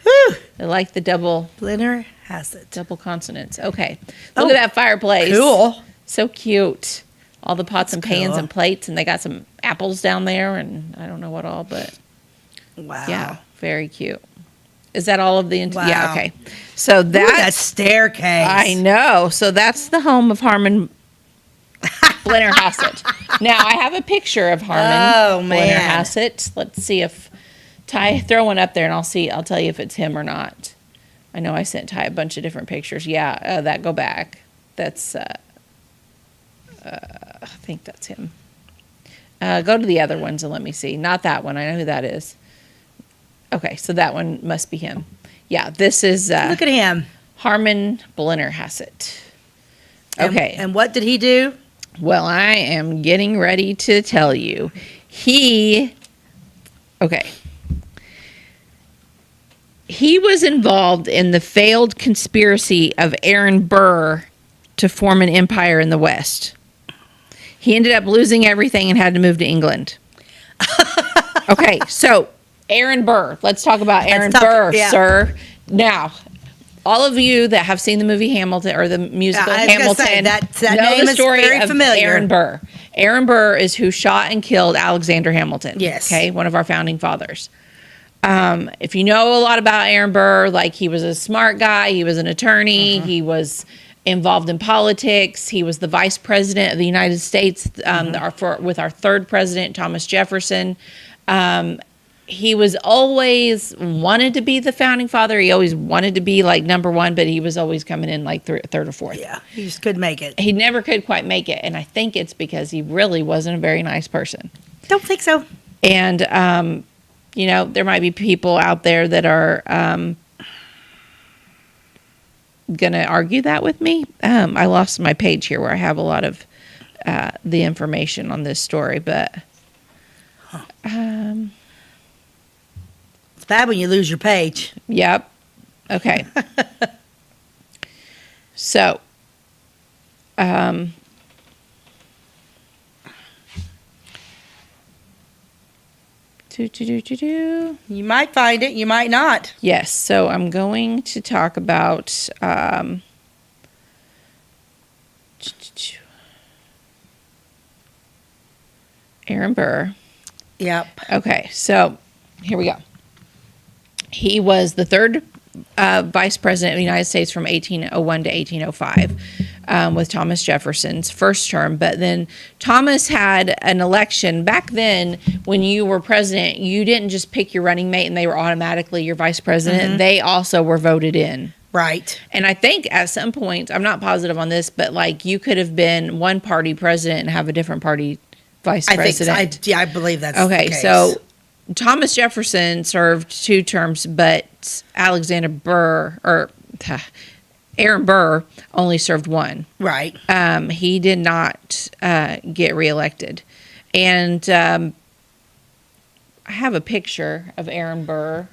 Whew. I like the double Blenner has it. consonants. Okay. Look at that fireplace. Cool. So cute. all the pots and pans cool. and plates, and they got some apples down there, and I don't know what all, but Wow. yeah, very cute. Is that all of the? Wow. Yeah, okay. So Ooh, that staircase. I know. So that's the home of Harmon Blennerhassett. Now I have a picture of Harmon Blennerhassett. Let's see if Ty, throw one up there, and I'll tell you if it's him or not. I know I sent Ty a bunch of different pictures. Yeah, that go back. That's I think that's him. Go to the other ones and let me see. Not that one. I know who that is. Okay, so that one must be him. Yeah, this is Look at him. Harmon Blennerhassett. Okay. And what did he do? Well, I am getting ready to tell you. Okay. He was involved in the failed conspiracy of Aaron Burr to form an empire in the West. He ended up losing everything and had to move to England. Okay, so Aaron Burr. Let's talk about Aaron Burr, sir. Now, all of you that have seen the movie Hamilton or the musical Hamilton that know name the story is very of familiar. Aaron Burr. Aaron Burr is who shot and killed Alexander Hamilton. Yes. Okay, one of our founding fathers. If you know a lot about Aaron Burr, like he was a smart guy, he was an attorney, he was involved in politics, he was the vice president of the United States with our third president, Thomas Jefferson. He was always wanted to be the founding father. He always wanted to be like number one, but he was always coming in like third or fourth. Yeah, he just couldn't make it. He never could quite make it, and I think it's because he really wasn't a very nice person. Don't think so. And you know, there might be people out there that are going to argue that with me. I lost my page here where I have a lot of the information on this story, but it's bad when you lose your page. Yep. Okay. So, You might find it, you might not. Yes. So I'm going to talk about Aaron Burr. Yep. Okay. So here we go. He was the third vice president of the United States from 1801 to 1805 with Thomas Jefferson's first term. But then Thomas had an election. Back then, when you were president, you didn't just pick your running mate and they were automatically your vice president. They also were voted in. Right. And I think at some point, I'm not positive on this, but like you could have been one party president and have a different party vice president. I believe that's okay. the case. So Thomas Jefferson served 2 terms, but Aaron Burr only served 1. Right. He did not get reelected. And I have a picture of Aaron Burr.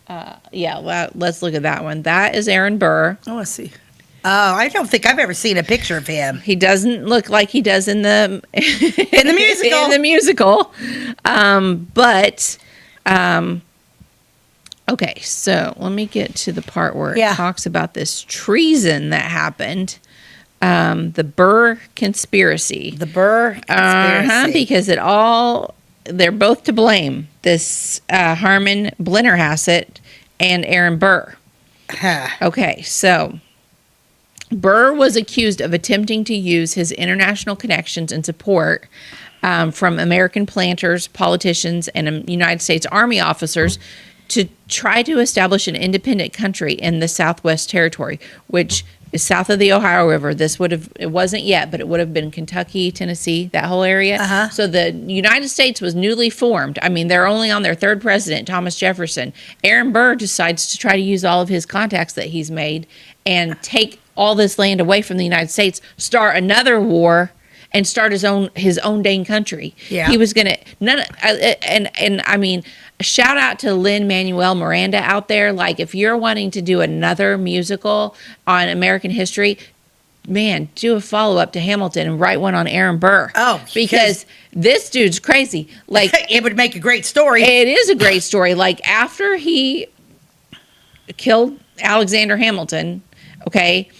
Let's look at that one. That is Aaron Burr. Oh, I see. Oh, I don't think I've ever seen a picture of him. He doesn't look like he does in the musical. In the musical. Okay, so let me get to the part where it talks about this treason that happened. The Burr conspiracy. The Burr conspiracy. Because they're both to blame. This Harmon Blennerhassett and Aaron Burr. Okay, so Burr was accused of attempting to use his international connections and support from American planters, politicians, and United States Army officers to try to establish an independent country in the Southwest Territory, which is south of the Ohio River. It wasn't yet, but it would have been Kentucky, Tennessee, that whole area. So the United States was newly formed. I mean, they're only on their third president, Thomas Jefferson. Aaron Burr decides to try to use all of his contacts that he's made and take all this land away from the United States, start another war, and start his own dang country. Yeah. He was going to I mean, shout out to Lin-Manuel Miranda out there. Like, if you're wanting to do another musical on American history, man, do a follow-up to Hamilton and write one on Aaron Burr. Oh, because this dude's crazy. Like, it would make a great story. It is a great story. Like, after he killed Alexander Hamilton, okay,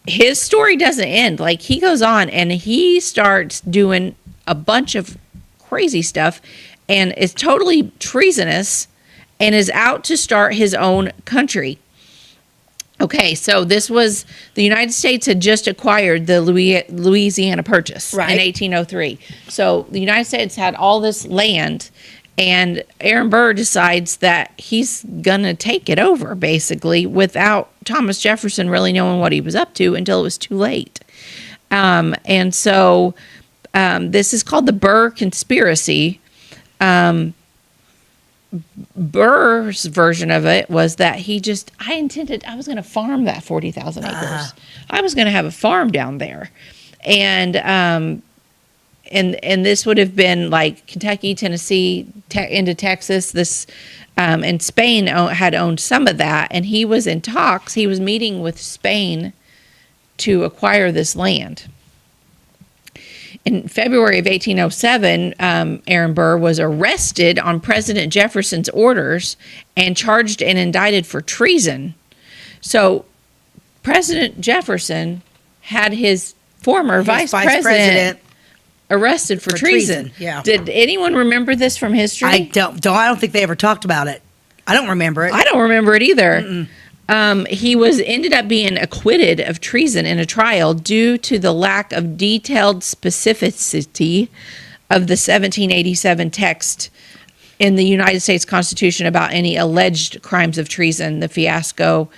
his story doesn't end. Like, he goes on and he starts doing a bunch of crazy stuff and is totally treasonous and is out to start his own country. Okay, so this was, the United States had just acquired the Louisiana Purchase in 1803. So the United States had all this land, and Aaron Burr decides that he's going to take it over, basically, without Thomas Jefferson really knowing what he was up to until it was too late. And so this is called the Burr Conspiracy. Burr's version of it was that I was going to farm that 40,000 acres. I was going to have a farm down there. And this would have been like Kentucky, Tennessee, into Texas. This, and Spain had owned some of that. And he was in talks. He was meeting with Spain to acquire this land. In February of 1807, Aaron Burr was arrested on President Jefferson's orders and charged and indicted for treason. So President Jefferson had his former vice president arrested for treason. Yeah. Did anyone remember this from history? I don't think they ever talked about it. I don't remember it. I don't remember it either. He ended up being acquitted of treason in a trial due to the lack of detailed specificity of the 1787 text in the United States Constitution about any alleged crimes of treason, the fiasco.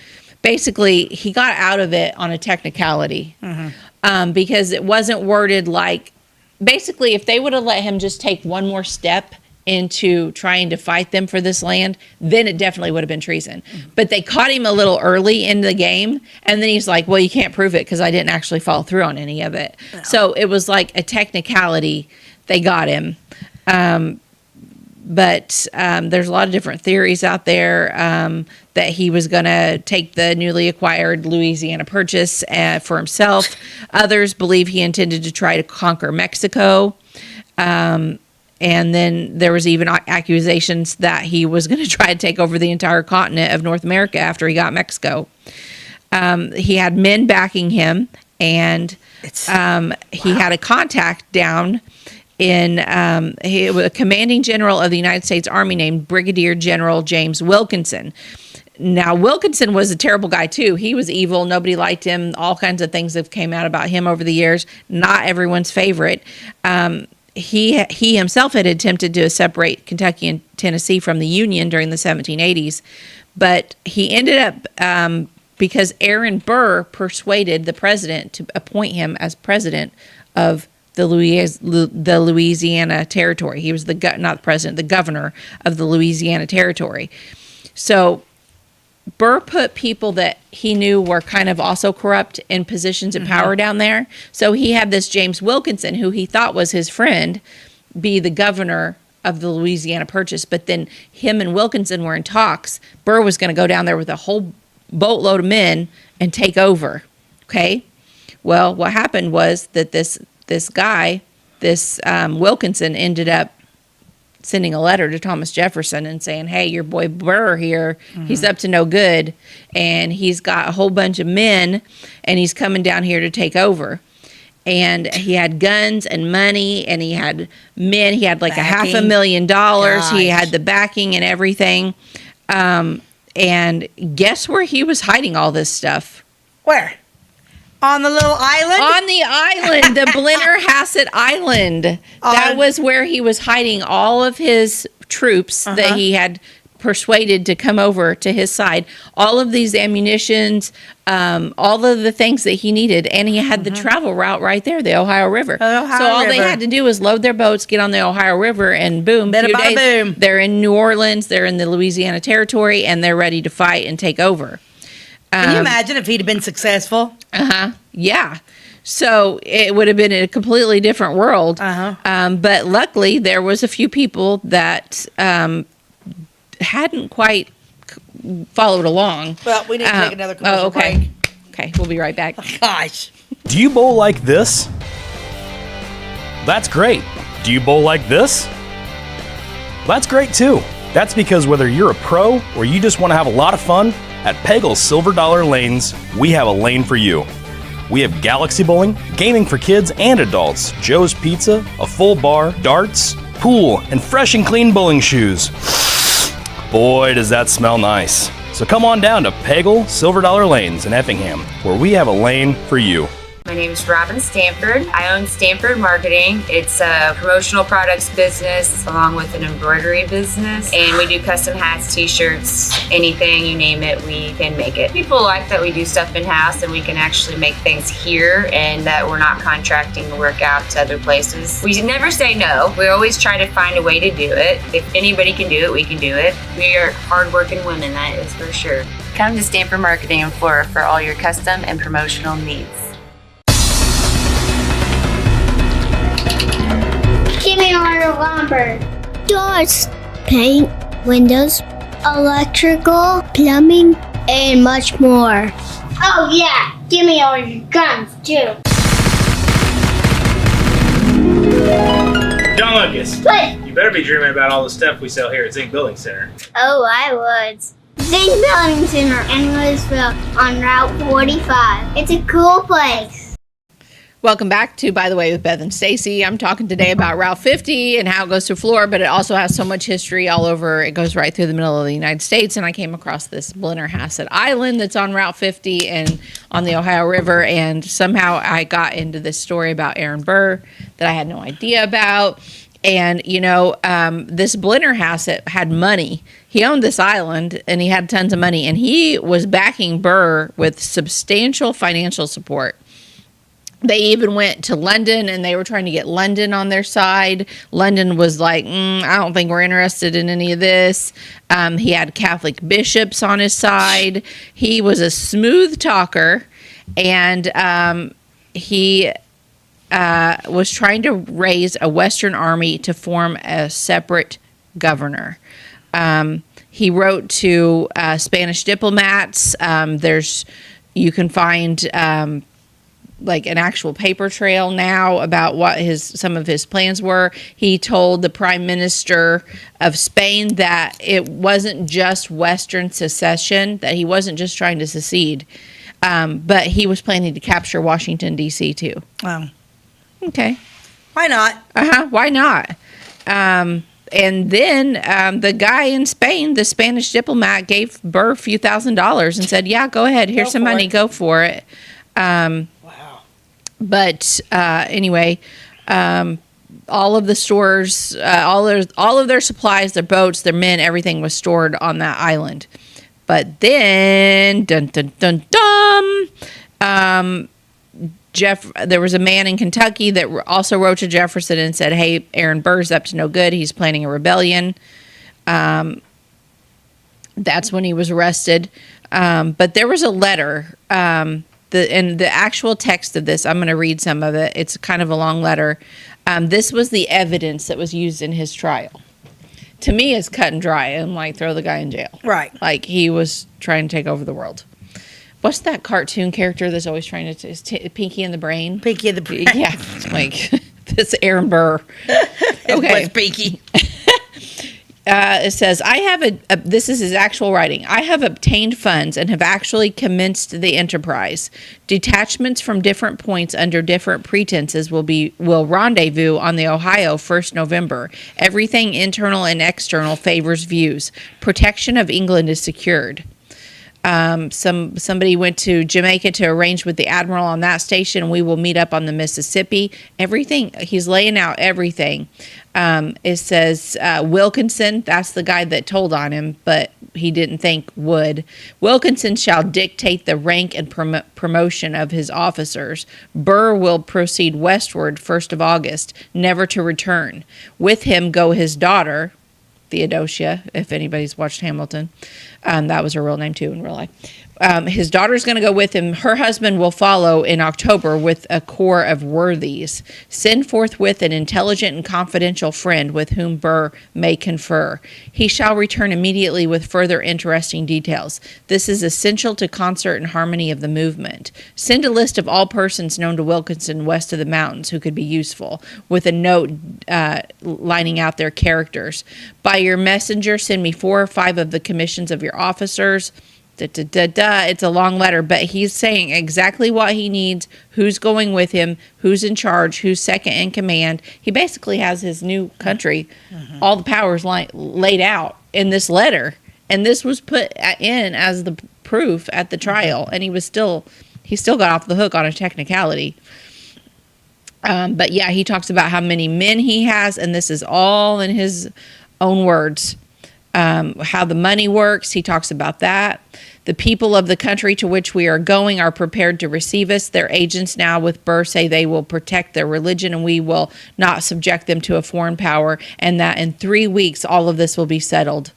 Basically, he got out of it on a technicality because it wasn't worded like, basically, if they would have let him just take one more step into trying to fight them for this land, then it definitely would have been treason. But they caught him a little early in the game, and then he's like, well, you can't prove it because I didn't actually follow through on any of it. No. So it was like a technicality. They got him. But there's a lot of different theories out there that he was going to take the newly acquired Louisiana Purchase for himself. Others believe he intended to try to conquer Mexico. And then there was even accusations that he was going to try to take over the entire continent of North America after he got Mexico. He had men backing him, and he had a contact down in he was a commanding general of the United States Army named Brigadier General James Wilkinson. Now, Wilkinson was a terrible guy, too. He was evil. Nobody liked him. All kinds of things have came out about him over the years. Not everyone's favorite. He himself had attempted to separate Kentucky and Tennessee from the Union during the 1780s, but he ended up, because Aaron Burr persuaded the president to appoint him as president of the Louisiana Territory. He was not the president, the governor of the Louisiana Territory. So Burr put people that he knew were kind of also corrupt in positions of power down there. So he had this James Wilkinson, who he thought was his friend, be the governor of the Louisiana Purchase. But then him and Wilkinson were in talks. Burr was going to go down there with a whole boatload of men and take over. Okay? Well, what happened was that this guy, Wilkinson, ended up sending a letter to Thomas Jefferson and saying, hey, your boy Burr here, he's up to no good, and he's got a whole bunch of men, and he's coming down here to take over. And he had guns and money, and he had men. He had like backing. $500,000. Gosh. He had the backing and everything. And guess where he was hiding all this stuff? Where? On the little island? On the island, the Blennerhassett Island. That was where he was hiding all of his troops that he had persuaded to come over to his side. All of these ammunitions, all of the things that he needed. And he had the travel route right there, the Ohio River. All they had to do was load their boats, get on the Ohio River, and boom, boom. They're in New Orleans, they're in the Louisiana Territory, and they're ready to fight and take over. Can you imagine if he'd have been successful? Yeah. So it would have been a completely different world. But luckily, there was a few people that hadn't quite followed along. Well, we need to take another commercial break. Okay, we'll be right back. Gosh. Do you bowl like this? That's great. Do you bowl like this? That's great too. That's because whether you're a pro or you just want to have a lot of fun, at Peggle's Silver Dollar Lanes, we have a lane for you. We have Galaxy Bowling, gaming for kids and adults, Joe's Pizza, a full bar, darts, pool, and fresh and clean bowling shoes. Boy, does that smell nice. So come on down to Peggle Silver Dollar Lanes in Effingham, where we have a lane for you. My name is Robin Stanford. I own Stanford Marketing. It's a promotional products business along with an embroidery business. And we do custom hats, t-shirts, anything, you name it, we can make it. People like that we do stuff in-house and we can actually make things here and that we're not contracting the work out to other places. We never say no. We always try to find a way to do it. If anybody can do it, we can do it. We are hardworking women, that is for sure. Come to Stanford Marketing in Flora for all your custom and promotional needs. Give me all your lumber. Doors, paint, windows, electrical, plumbing, and much more. Oh yeah, give me all your guns too. John Lucas. What? You better be dreaming about all the stuff we sell here at Zink Building Center. Oh, I would. Zink Building Center in Louisville on Route 45. It's a cool place. Welcome back to By the Way with Beth and Stacey. I'm talking today about Route 50 and how it goes through Florida, but it also has so much history all over. It goes right through the middle of the United States, and I came across this Blennerhassett Island that's on Route 50 and on the Ohio River, and somehow I got into this story about Aaron Burr that I had no idea about. And, you know, this Blennerhassett had money. He owned this island, and he had tons of money, and he was backing Burr with substantial financial support. They even went to London and they were trying to get London on their side. London was like, I don't think we're interested in any of this. He had Catholic bishops on his side. He was a smooth talker, and he was trying to raise a Western army to form a separate governor. He wrote to Spanish diplomats. You can find like an actual paper trail now about what some of his plans were. He told the Prime Minister of Spain that it wasn't just Western secession, that he wasn't just trying to secede, but he was planning to capture Washington, D.C. too. Oh. Okay. Why not? Why not? And then the guy in Spain, the Spanish diplomat, gave Burr a few $1,000s and said, yeah, go ahead. Here's some money. Go for it. But anyway, all of the stores, all of their supplies, their boats, their men, everything was stored on that island. But then, dun dun dun dun, there was a man in Kentucky that also wrote to Jefferson and said, "Hey, Aaron Burr's up to no good. He's planning a rebellion." That's when he was arrested. But there was a letter. The actual text of this, I'm going to read some of it. It's kind of a long letter. This was the evidence that was used in his trial. To me, it's cut and dry and like throw the guy in jail. Right. Like he was trying to take over the world. What's that cartoon character that's always trying to Pinky and the Brain? Pinky and the Brain. Yeah, like this Aaron Burr. Okay. What's Pinky? It says, this is his actual writing. I have obtained funds and have actually commenced the enterprise. Detachments from different points under different pretenses will rendezvous on the Ohio 1st November. Everything internal and external favors views. Protection of England is secured. Somebody went to Jamaica to arrange with the admiral on that station. We will meet up on the Mississippi. Everything, he's laying out everything. It says Wilkinson, that's the guy that told on him, but he didn't think would. Wilkinson shall dictate the rank and promotion of his officers. Burr will proceed westward 1st of August, never to return. With him go his daughter, Theodosia, if anybody's watched Hamilton. That was her real name, too, in real life. His daughter's going to go with him. Her husband will follow in October with a corps of worthies. Send forthwith an intelligent and confidential friend with whom Burr may confer. He shall return immediately with further interesting details. This is essential to concert and harmony of the movement. Send a list of all persons known to Wilkinson west of the mountains who could be useful, with a note lining out their characters. By your messenger, send me 4 or 5 of the commissions of your officers. It's a long letter, but he's saying exactly what he needs, who's going with him, who's in charge, who's second in command. He basically has his new country, all the powers laid out in this letter. And this was put in as the proof at the trial, and he still got off the hook on a technicality. But yeah, he talks about how many men he has, and this is all in his own words. How the money works, he talks about that. The people of the country to which we are going are prepared to receive us. Their agents now with Burr say they will protect their religion and we will not subject them to a foreign power, and that in 3 weeks all of this will be settled.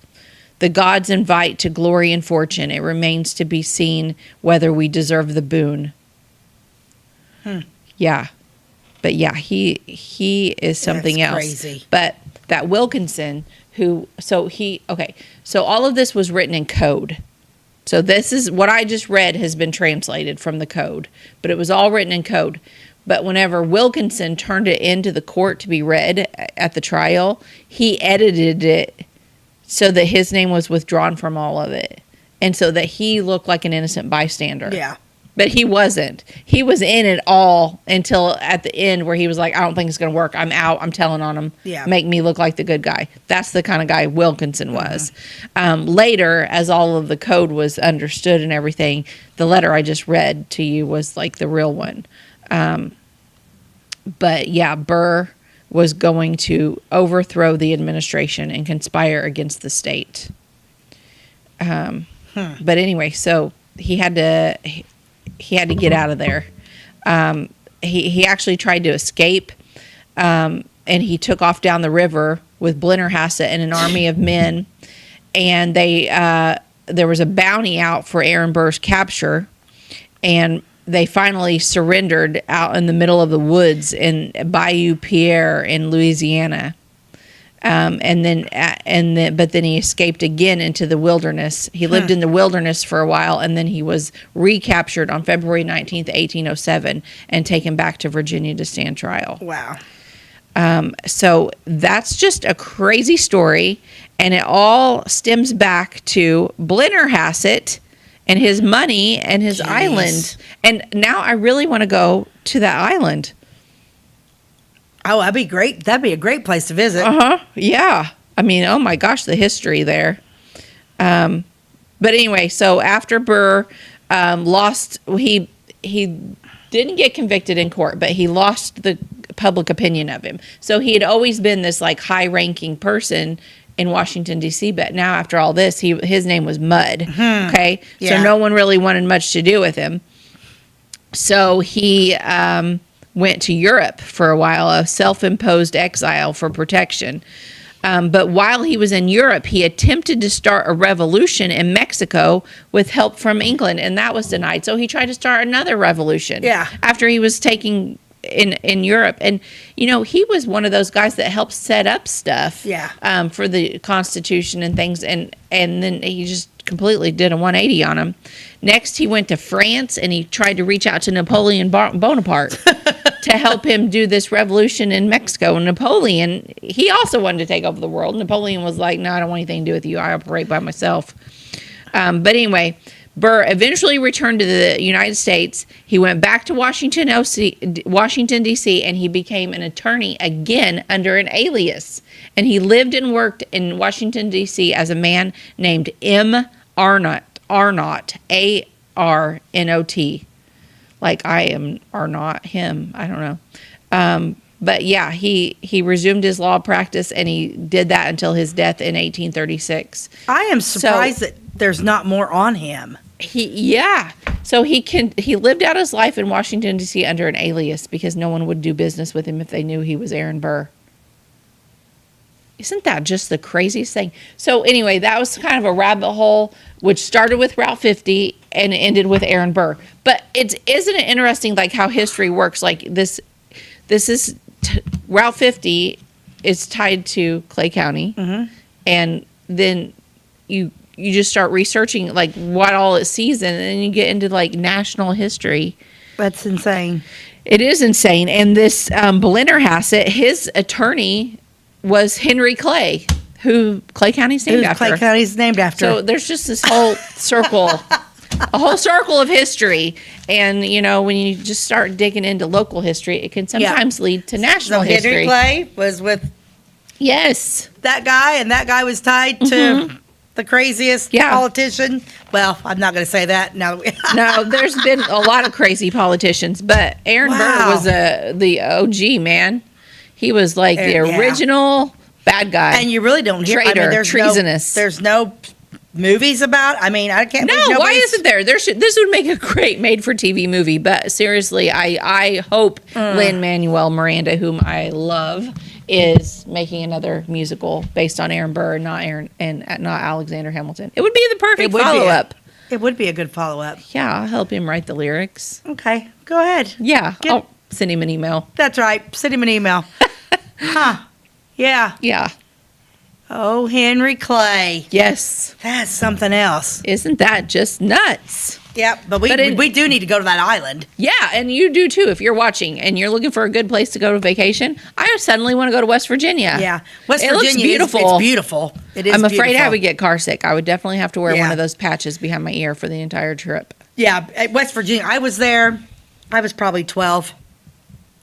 The gods invite to glory and fortune. It remains to be seen whether we deserve the boon. Yeah. But yeah, he is something else. Crazy. But that Wilkinson, so all of this was written in code. So this is what I just read has been translated from the code, but it was all written in code. But whenever Wilkinson turned it into the court to be read at the trial, he edited it so that his name was withdrawn from all of it, and so that he looked like an innocent bystander. Yeah. But he wasn't. He was in it all until at the end where he was like, I don't think it's going to work. I'm out. I'm telling on him. Yeah. Make me look like the good guy. That's the kind of guy Wilkinson was. Later, as all of the code was understood and everything, the letter I just read to you was like the real one. But yeah, Burr was going to overthrow the administration and conspire against the state. But anyway, so he had to get out of there. He actually tried to escape, and he took off down the river with Blennerhassett and an army of men. And there was a bounty out for Aaron Burr's capture, and they finally surrendered out in the middle of the woods in Bayou Pierre in Louisiana. But then he escaped again into the wilderness. He lived in the wilderness for a while, and then he was recaptured on February 19th, 1807, and taken back to Virginia to stand trial. Wow. So that's just a crazy story, and it all stems back to Blennerhassett and his money and his island. And now I really want to go to that island. Oh, that'd be great. That'd be a great place to visit. Yeah. I mean, oh my gosh, the history there. But anyway, so after Burr lost, he didn't get convicted in court, but he lost the public opinion of him. So he had always been this like high-ranking person in Washington, D.C., but now after all this, his name was Mud. Okay? Yeah. So no one really wanted much to do with him. So he went to Europe for a while, a self-imposed exile for protection. But while he was in Europe, he attempted to start a revolution in Mexico with help from England, and that was denied. So he tried to start another revolution after he was taking in Europe. And, you know, he was one of those guys that helped set up stuff for the Constitution and things, and then he just completely did a 180 on him. Next, he went to France, and he tried to reach out to Napoleon Bonaparte to help him do this revolution in Mexico. And Napoleon, he also wanted to take over the world. Napoleon was like, no, I don't want anything to do with you. I operate by myself. But anyway, Burr eventually returned to the United States. He went back to Washington, D.C., and he became an attorney again under an alias. And he lived and worked in Washington, D.C. as a man named M. Arnott, A-R-N-O-T. Like I am Arnott, him. I don't know. But yeah, he resumed his law practice, and he did that until his death in 1836. I am surprised that there's not more on him. So he lived out his life in Washington, D.C. under an alias because no one would do business with him if they knew he was Aaron Burr. Isn't that just the craziest thing? So anyway, that was kind of a rabbit hole, which started with Route 50 and ended with Aaron Burr. But isn't it interesting, like how history works? Like this is Route 50 is tied to Clay County, and then you just start researching like what all it sees, and then you get into like national history. That's insane. It is insane. And this Blennerhassett, his attorney was Henry Clay, who Clay County's named after. Clay County's named after. So there's just this whole circle, a whole circle of history. And, you know, when you just start digging into local history, it can sometimes lead to national history. Henry Clay was with that guy, and that guy was tied to the craziest politician. Well, I'm not going to say that. No, there's been a lot of crazy politicians, but Aaron Burr was the OG, man. He was like the original bad guy. And you really don't hear traitor, there's treasonous. There's no movies about. I mean, I can't. No, why isn't there? This would make a great made-for-TV movie. But seriously, I hope Lin-Manuel Miranda, whom I love, is making another musical based on Aaron Burr, not Alexander Hamilton. It would be the perfect follow-up. It would be a good follow-up. Yeah, I'll help him write the lyrics. Okay, go ahead. Yeah, I'll send him an email. That's right. Send him an email. Yeah. Yeah. Oh, Henry Clay. Yes. That's something else. Isn't that just nuts? Yeah, but we do need to go to that island. Yeah, and you do too. If you're watching and you're looking for a good place to go to vacation, I suddenly want to go to West Virginia. Yeah, West Virginia looks beautiful. It's beautiful. It is. I'm afraid beautiful. I would get car sick. I would definitely have to wear one of those patches behind my ear for the entire trip. Yeah, at West Virginia. I was there. I was probably 12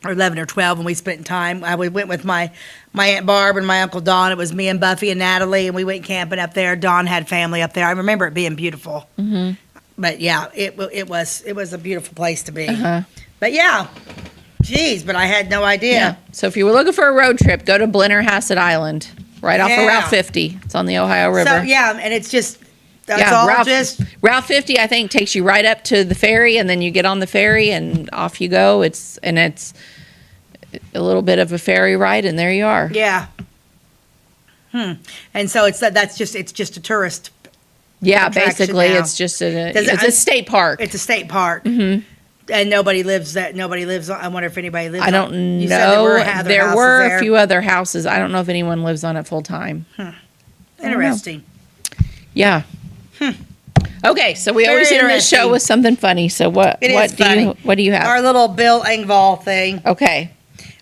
or 11 or 12 when we spent time. We went with my Aunt Barb and my Uncle Don. It was me and Buffy and Natalie, and we went camping up there. Don had family up there. I remember it being beautiful. Mm-hmm. But yeah, it was a beautiful place to be. But yeah, geez, but I had no idea. Yeah. So if you were looking for a road trip, go to Blennerhassett Island, right off of Route 50. It's on the Ohio River. So yeah, and it's just Route 50. I think takes you right up to the ferry, and then you get on the ferry and off you go. It's a little bit of a ferry ride, and there you are. Yeah. And so it's just a tourist. Yeah, basically, it's just a state park. It's a state park, and nobody lives that. Nobody lives. I wonder if anybody lives. I don't know. There were a few other houses. I don't know if anyone lives on it full time. Interesting. Yeah. Okay, so we always end this show with something funny. So what do you have? Our little Bill Engvall thing. Okay.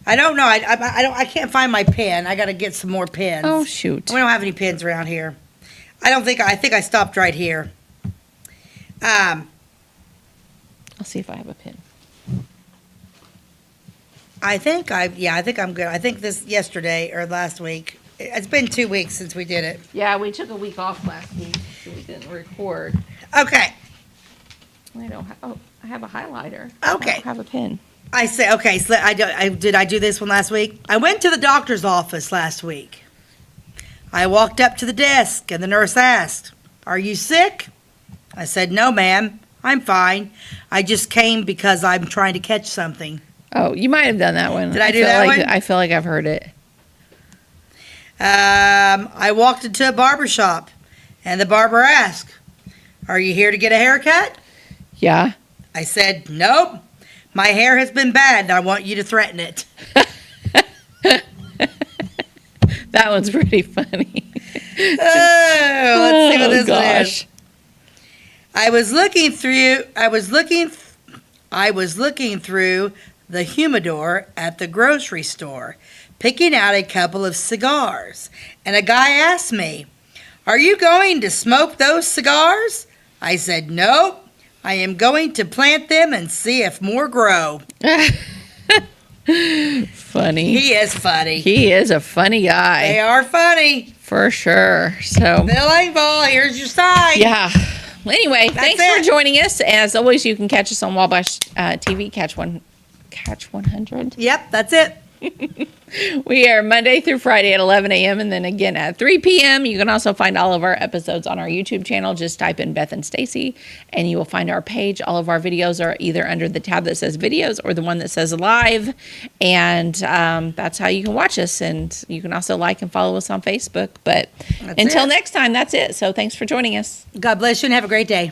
I don't know. I can't find my pen. I got to get some more pens. Oh shoot. We don't have any pens around here. I think I stopped right here. I'll see if I have a pen. I think I'm good. I think this yesterday or last week. It's been 2 weeks since we did it. Yeah, we took a week off last week, so we didn't record. Okay. I have a highlighter. Okay. I don't have a pen. I say okay. So did I do this one last week? I went to the doctor's office last week. I walked up to the desk, and the nurse asked, "Are you sick?" I said, "No, ma'am. I'm fine. I just came because I'm trying to catch something." Oh, you might have done that one. Did I do that one? I feel like I've heard it. I walked into a barber shop, and the barber asked, "Are you here to get a haircut?" Yeah. I said, "Nope. My hair has been bad, and I want you to threaten it." That one's pretty funny. Oh, let's see what this one is. I was looking through the humidor at the grocery store, picking out a couple of cigars, and a guy asked me, "Are you going to smoke those cigars?" I said, "Nope. I am going to plant them and see if more grow." Funny. He is funny. He is a funny guy. They are funny. For sure. So Bill Engvall, here's your sign. Yeah. Well, anyway, thanks for joining us. As always, you can catch us on Wabash TV, Catch 100. Yep, that's it. We are Monday through Friday at 11 a.m. and then again at 3 p.m. You can also find all of our episodes on our YouTube channel. Just type in Beth and Stacey and you will find our page. All of our videos are either under the tab that says videos or the one that says live. And that's how you can watch us. And you can also like and follow us on Facebook. But until next time, that's it. So thanks for joining us. God bless you and have a great day.